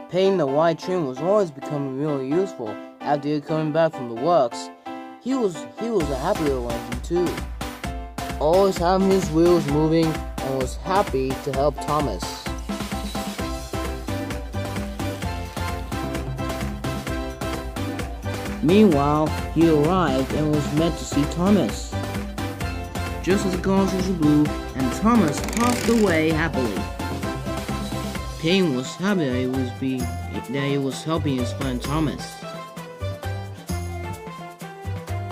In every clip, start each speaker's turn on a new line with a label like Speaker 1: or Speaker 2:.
Speaker 1: Payton the white train was always becoming really useful after he coming back from the works. He was a happy little engine too, always having his wheels moving and was happy to help Thomas. Meanwhile, he arrived and was meant to see Thomas. Just as the cars blew and Thomas puffed away happily. Payton was happy that he was helping his friend Thomas.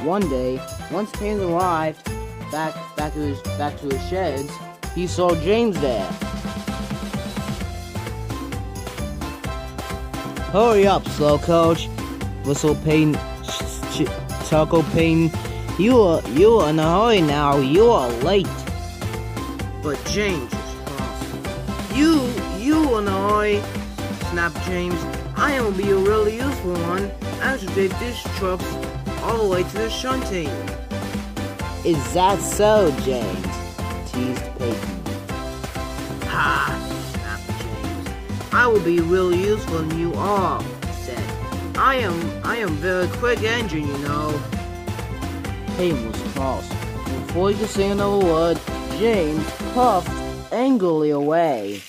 Speaker 1: One day, once Payton arrived back to his sheds, he saw James there. "Hurry up, slow coach," whistled Payton. Chuckled Payton. You are in a hurry now. You are late." But James was cross. You in a hurry," snapped James. "I am gonna be a really useful one. I should take these trucks all the way to the shunting." "Is that so, James?" teased Payton. "Ha!" snapped James. "I will be really useful and you are," said. I am very quick engine, you know." Payton was cross. Before he could say another word, James puffed angrily away.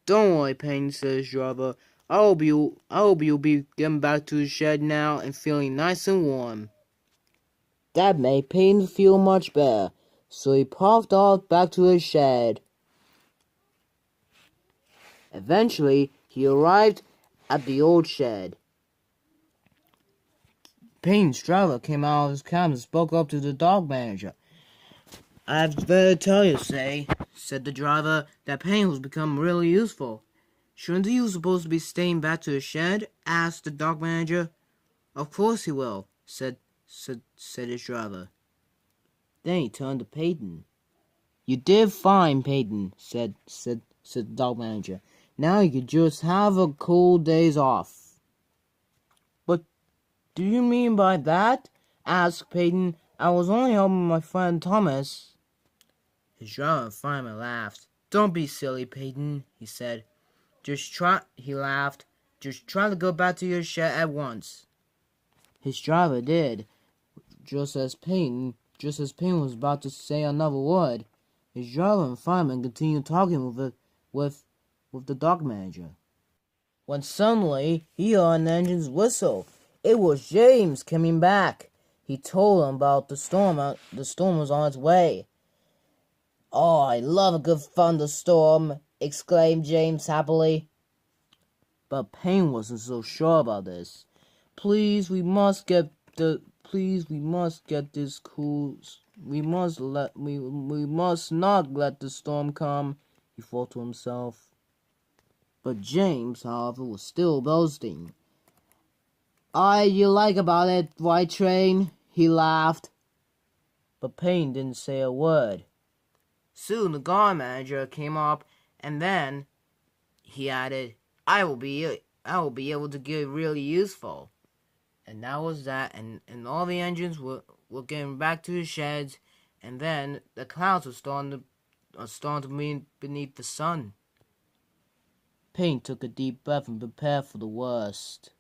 Speaker 1: "Don't worry, Payton," said his driver. I hope you'll be getting back to the shed now and feeling nice and warm." That made Payton feel much better, so he puffed off back to his shed. Eventually, he arrived at the old shed. Payton's driver came out of his cabin and spoke up to the dog manager. "I've better tell you, said the driver, that Payton was becoming really useful." "Shouldn't he supposed to be staying back to the shed?" asked the dog manager. "Of course he will," said his driver. Then he turned to Payton. "You did fine, Payton," said the dog manager. "Now you could just have a cool days off." "But do you mean by that?" asked Payton. "I was only helping my friend Thomas." His driver finally laughed. "Don't be silly, Payton," he said. He laughed. "Just try to go back to your shed at once." His driver did. Just as Payton was about to say another word, his driver and fireman continued talking with the dog manager. When suddenly he heard an engine's whistle. It was James coming back. He told him about the storm. The storm was on its way. "Oh, I love a good thunderstorm," exclaimed James happily. But Payton wasn't so sure about this. Please, we must get this cool. We must not let the storm come," he thought to himself. But James, however, was still boasting. You like about it, white train?" he laughed. But Payton didn't say a word. Soon the guard manager came up, and then he added, I will be able to get really useful." And that was that, and all the engines were getting back to the sheds, and then the clouds were starting to meet beneath the sun. Payton took a deep breath and prepared for the worst.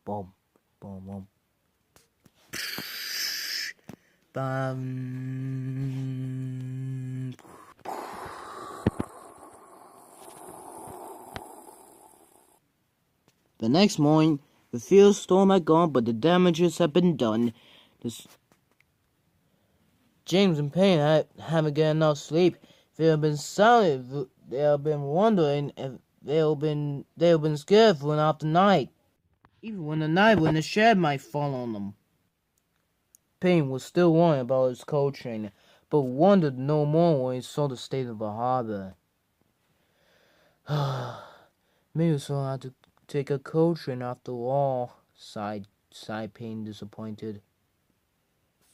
Speaker 1: Boom, boom, boom. The next morning, the fierce storm had gone, but the damages had been done. James and Payton haven't got enough sleep. They have been silent. They have been wondering if they have been scared for half the night, even when the shed might fall on them. Payton was still worrying about his coal train, but wondered no more when he saw the state of the harbor. "Maybe we'll have to take a coal train after all," sighed sighed Payton, disappointed.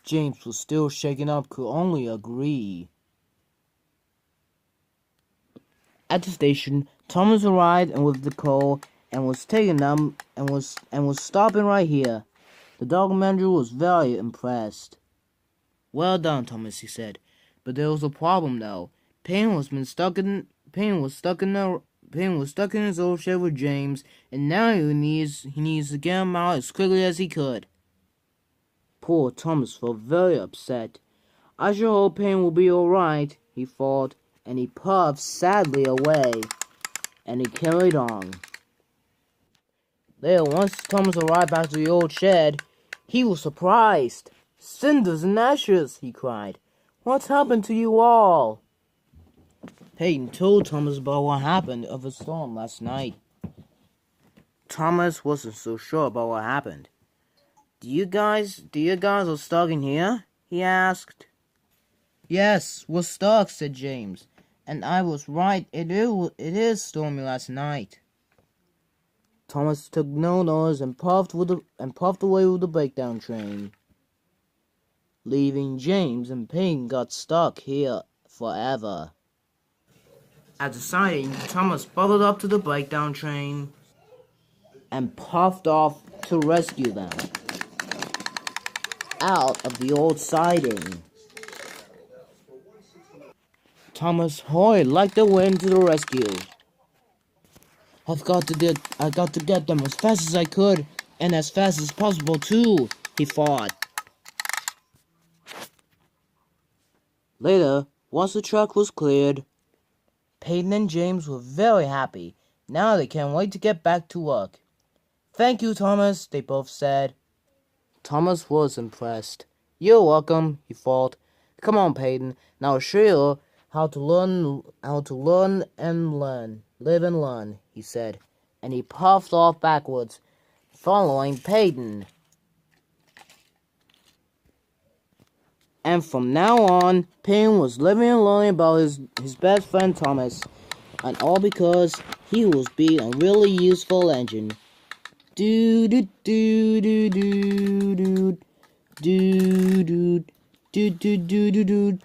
Speaker 1: James was still shaken up, could only agree. At the station, Thomas arrived and with the coal and was taking them and was stopping right here. The dog manager was very impressed. Well done, Thomas, he said. But there was a problem though. Payton was stuck in his old shed with James, and now he needs to get him out as quickly as he could. Poor Thomas felt very upset. I sure hope Payton will be all right, he thought, and he puffed sadly away, and he carried on. Later, once Thomas arrived back to the old shed, he was surprised. "Cinders and ashes!" he cried. "What's happened to you all?" Payton told Thomas about what happened of the storm last night. Thomas wasn't so sure about what happened. Do you guys are stuck in here?" he asked. "Yes, we're stuck," said James. "And I was right, it is stormy last night." Thomas took no notice and puffed away with the breakdown train, leaving James and Payton got stuck here forever. At the siding, Thomas bubbled up to the breakdown train and puffed off to rescue them out of the old siding. Thomas hurried like the wind to the rescue. I've got to get them as fast as I could, and as fast as possible too," he thought. Later, once the track was cleared, Payton and James were very happy. Now they can't wait to get back to work. "Thank you, Thomas," they both said. Thomas was impressed. "You're welcome," he thought. "Come on, Payton. Now I'll show you how to live and learn," he said, and he puffed off backwards, following Payton. And from now on, Payton was living and learning about his best friend Thomas, and all because he was being a really useful engine. Do do do do do do do do do do do do.